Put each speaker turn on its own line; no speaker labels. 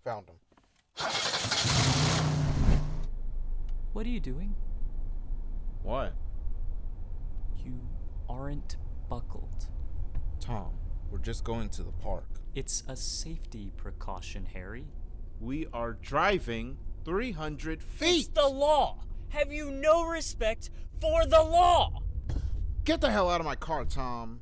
Found him.
What are you doing?
What?
You aren't buckled.
Tom, we're just going to the park.
It's a safety precaution, Harry.
We are driving 300 feet!
It's the law! Have you no respect for the law?
Get the hell out of my car, Tom.